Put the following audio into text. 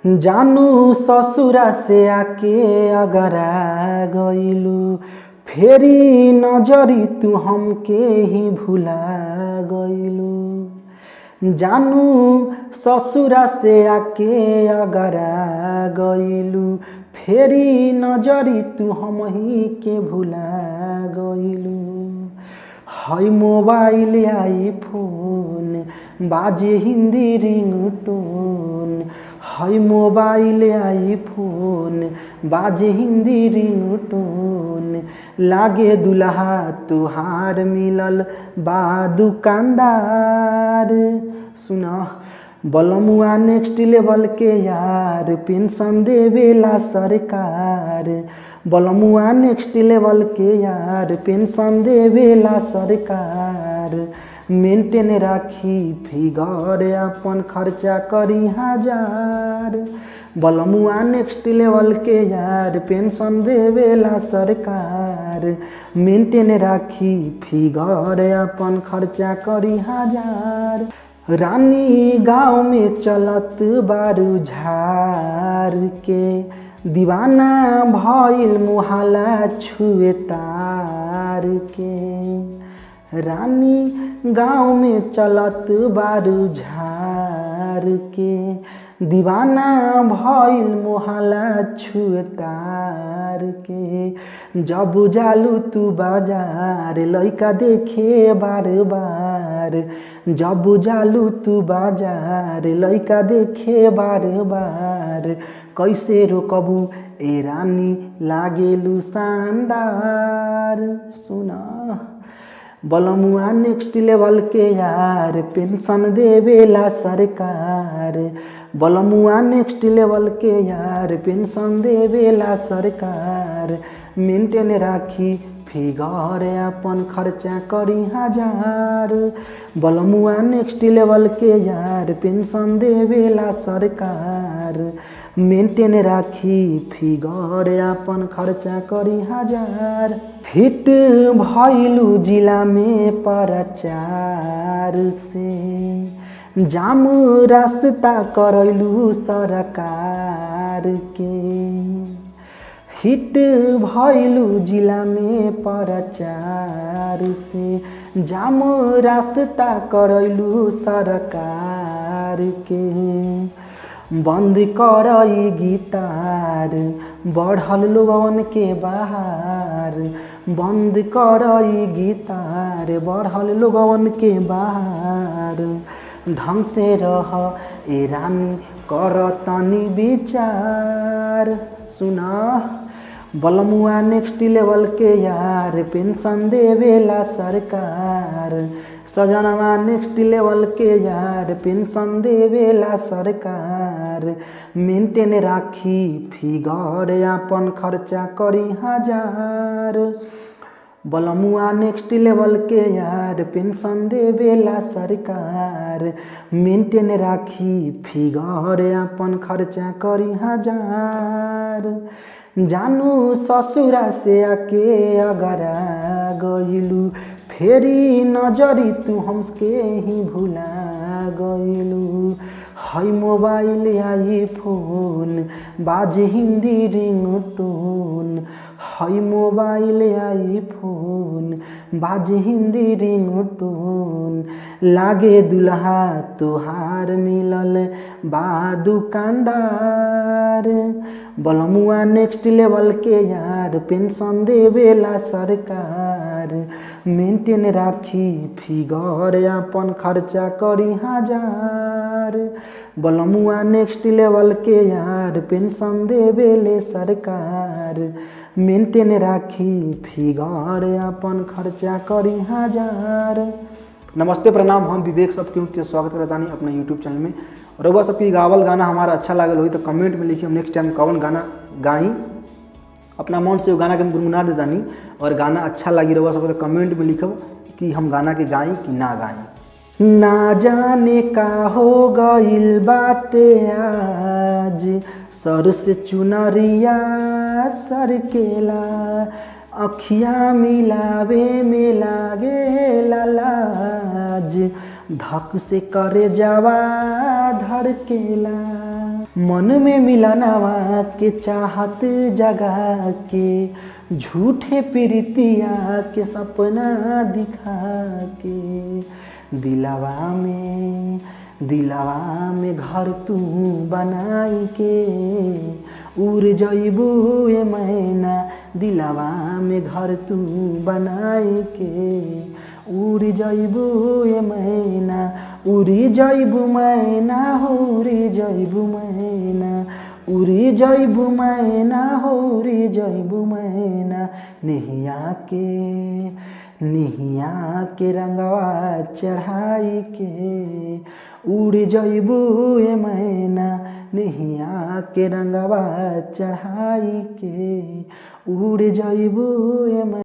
जानू ससुरा से आके अगरा गइलू, फेरी नजरी तू हमके ही भुला गइलू। जानू ससुरा से आके अगरा गइलू, फेरी नजरी तू हम ही के भुला गइलू। हई मोबाइल आईफोन बाजे हिंदी रिंगटोन, हई मोबाइल आईफोन बाजे हिंदी रिंगटोन। लागे दुल्हा तुहार मिलल बा दुकानदार। सुना बलमुआ नेक्स्ट लेवल के यार, पेंशन देवेला सरकार। बलमुआ नेक्स्ट लेवल के यार, पेंशन देवेला सरकार। मेंटेन राखी फिगर अपन खर्चा करी हजार। बलमुआ नेक्स्ट लेवल के यार, पेंशन देवेला सरकार। मेंटेन राखी फिगर अपन खर्चा करी हजार। रानी गाँव में चलत बारू झार के, दीवाना भइल मुहाला छुए तार के। रानी गाँव में चलत बारू झार के, दीवाना भइल मुहाला छुए तार के। जब जालू तू बाजार लइका देखे बार बार, जब जालू तू बाजार लइका देखे बार बार। कैसे रोकबू ए रानी लागेलू शानदार। सुना बलमुआ नेक्स्ट लेवल के यार, पेंशन देवेला सरकार। बलमुआ नेक्स्ट लेवल के यार, पेंशन देवेला सरकार। मेंटेन राखी फिगर अपन खर्चा करी हजार। बलमुआ नेक्स्ट लेवल के यार, पेंशन देवेला सरकार। मेंटेन राखी फिगर अपन खर्चा करी हजार। हिट भइलू जिला में प्रचार से, जाम रास्ता करैलू सरकार के। हिट भइलू जिला में प्रचार से, जाम रास्ता करैलू सरकार के। बंद करई गिटार बढ़ल लोगन के बाहर। बंद करई गिटार बढ़ल लोगन के बाहर। ढंग से रह ए रानी कर तनी विचार। सुना बलमुआ नेक्स्ट लेवल के यार, पेंशन देवेला सरकार। सजनवा नेक्स्ट लेवल के यार, पेंशन देवेला सरकार। मेंटेन राखी फिगर अपन खर्चा करी हजार। बलमुआ नेक्स्ट लेवल के यार, पेंशन देवेला सरकार। मेंटेन राखी फिगर अपन खर्चा करी हजार। जानू ससुरा से आके अगरा गइलू, फेरी नजरी तू हमके ही भुला गइलू। हई मोबाइल आईफोन बाजे हिंदी रिंगटोन, हई मोबाइल आईफोन बाजे हिंदी रिंगटोन। लागे दुल्हा तुहार मिलल बा दुकानदार। बलमुआ नेक्स्ट लेवल के यार, पेंशन देवेला सरकार। मेंटेन राखी फिगर अपन खर्चा करी हजार। बलमुआ नेक्स्ट लेवल के यार, पेंशन देवेले सरकार। मेंटेन राखी फिगर अपन खर्चा करी हजार। नमस्ते प्रणाम, हम विवेक सबके के स्वागत करता नहीं अपने यूट्यूब चैनल में। और वह सबकी गावल गाना हमारा अच्छा लागल हो तो कमेंट में लिखिए, हम नेक्स्ट टाइम कौन गाना गाई अपना मन से वो गाना के हम गुनगुना देता नहीं। और गाना अच्छा लगी रहा सब तो कमेंट में लिखो कि हम गाना के गाई कि ना गाई। ना जाने का हो गइल बाटे आज, सर से चुनरिया सरकेला। अखियाँ मिलावे में लागे लाज, धक से करे जावा धड़केला। मन में मिलनवा के चाहत जगा के झूठे प्रीतिया के सपना दिखा के दिलवा में घर तू बनाई के उड़ जइबू ए मैना दिलवा में घर तू बनाई के उड़ जइबू ए मैना उड़ी जइबू मैना हो उड़ी जइबू मैना उड़ी जइबू मैना हो उड़ी जइबू मैना निहिया के रंगवा चढ़ाई के उड़ जइबू ए मैना निहिया के रंगवा चढ़ाई के उड़ जइबू ए मैना।